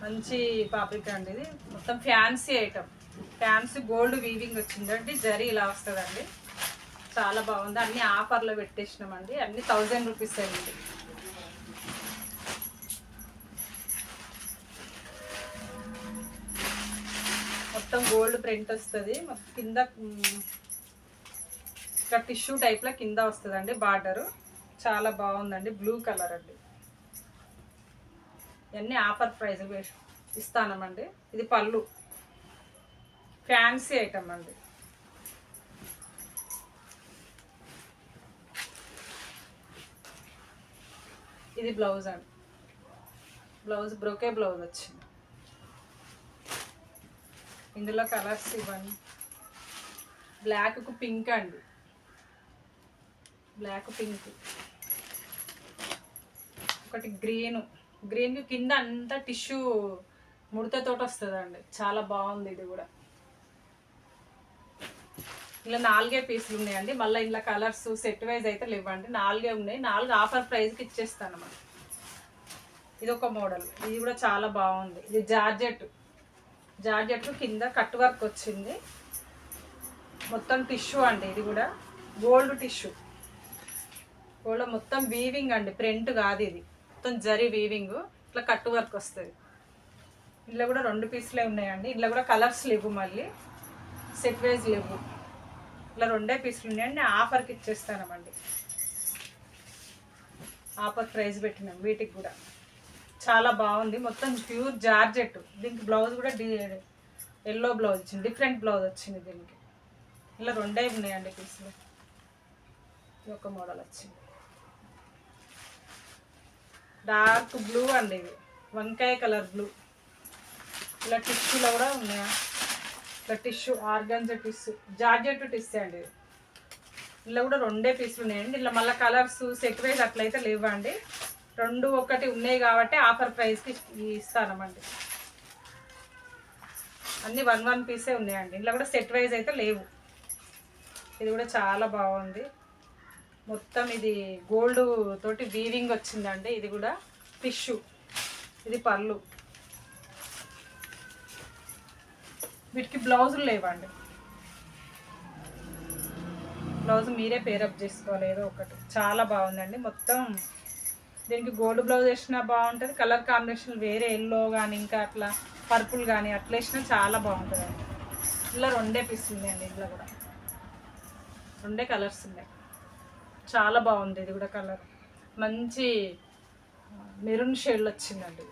మంచి పాప్రికా అండి. ఇది మొత్తం fancy item, fancy gold weaving వచ్చిందండి. జరీ ఇలా వస్తుందండి, చాలా బాగుంది. అన్ని ఆఫర్లో పెట్టేసినామండి, అన్ని 1000 రూపీస్ అండి. మొత్తం గోల్డ్ ప్రింట్ వస్తుంది. కింద ఇక్కడ టిష్యూ టైప్లో కింద వస్తుందండి బార్డరు, చాలా బాగుందండి. బ్లూ కలర్ అండి. ఇవన్నీ ఆఫర్ ప్రైస్ ఇస్తానమండి. ఇది పళ్ళు, ఫ్యాన్సీ ఐటమ్ అండి. ఇది బ్లౌజ్ అండి, బ్లౌజ్ బ్రోకే బ్లౌజ్ వచ్చింది. ఇందులో కలర్స్ ఇవ్వండి. బ్లాక్కు పింక్ అండి, బ్లాక్ పింక్, ఒకటి గ్రీన్ కింద అంతా టిష్యూ ముడతతో వస్తుందండి, చాలా బాగుంది. ఇది కూడా ఇలా 4 పీసులు ఉన్నాయండి. మళ్ళీ ఇలా కలర్స్ సెట్ వైజ్ అయితే లేవండి, 4 ఉన్నాయి. 4 ఆఫర్ ప్రైస్కి ఇచ్చేస్తాను మనం. ఇది ఒక మోడల్, ఇది కూడా చాలా బాగుంది. ఇది జార్జెట్ కింద కట్ వర్క్ వచ్చింది, మొత్తం టిష్యూ అండి. ఇది కూడా గోల్డ్ టిష్యూ, గోల్డ్ మొత్తం వీవింగ్ అండి, ప్రింట్ కాదు. ఇది మొత్తం జరీ వీవింగ్, ఇట్లా కట్ వర్క్ వస్తుంది. ఇందులో కూడా 2 పీసులే ఉన్నాయండి. ఇందులో కూడా కలర్స్ లేవు, మళ్ళీ సెట్ వైజ్ లేవు. ఇలా 2 పీసులు ఉన్నాయండి. ఆఫర్కి ఇచ్చేస్తానమండి, ఆఫర్ ప్రైస్ పెట్టినాం. వీటికి కూడా చాలా బాగుంది, మొత్తం ప్యూర్ జార్జెట్. దీనికి బ్లౌజ్ కూడా ఎల్లో బ్లౌజ్ వచ్చింది, డిఫరెంట్ బ్లౌజ్ వచ్చింది దీనికి. ఇలా 2 ఉన్నాయండి పీసులు. ఇది ఒక మోడల్ వచ్చింది, డార్క్ బ్లూ అండి. ఇది వంకాయ కలర్ బ్లూ. ఇలా టిష్యూలో కూడా ఉన్నాయా, ఇలా tissue organza tissue, georgette tissue అండి. ఇలా కూడా 2 పీసులు ఉన్నాయండి. ఇలా మళ్ళీ కలర్స్ సెట్ వైజ్ అట్లయితే లేవండి, 2 ఒకటి ఉన్నాయి కాబట్టి ఆఫర్ ప్రైస్కి ఇస్తానమండి. అన్నీ 1 పీసే ఉన్నాయండి. ఇలా కూడా సెట్ వైజ్ అయితే లేవు. ఇది కూడా చాలా బాగుంది, మొత్తం ఇది గోల్డ్ తోటి వీవింగ్ వచ్చిందండి. ఇది కూడా టిష్యూ, ఇది పళ్ళు. వీటికి బ్లౌజులు లేవండి, బ్లౌజ్ మీరే పేరప్ చేసుకోవాలి ఏదో ఒకటి. చాలా బాగుందండి. మొత్తం దీనికి గోల్డ్ బ్లౌజ్ వేసినా బాగుంటుంది, కలర్ కాంబినేషన్ వేరే ఎల్లో కానీ ఇంకా అట్లా పర్పుల్ కానీ అట్లా వేసినా చాలా బాగుంటుందండి. ఇలా 2 పీసులు ఉన్నాయండి. ఇందులో కూడా 2 కలర్స్ ఉన్నాయి, చాలా బాగుంది. ఇది కూడా కలర్ మంచి మెరూన్ షేడ్లో వచ్చిందండి.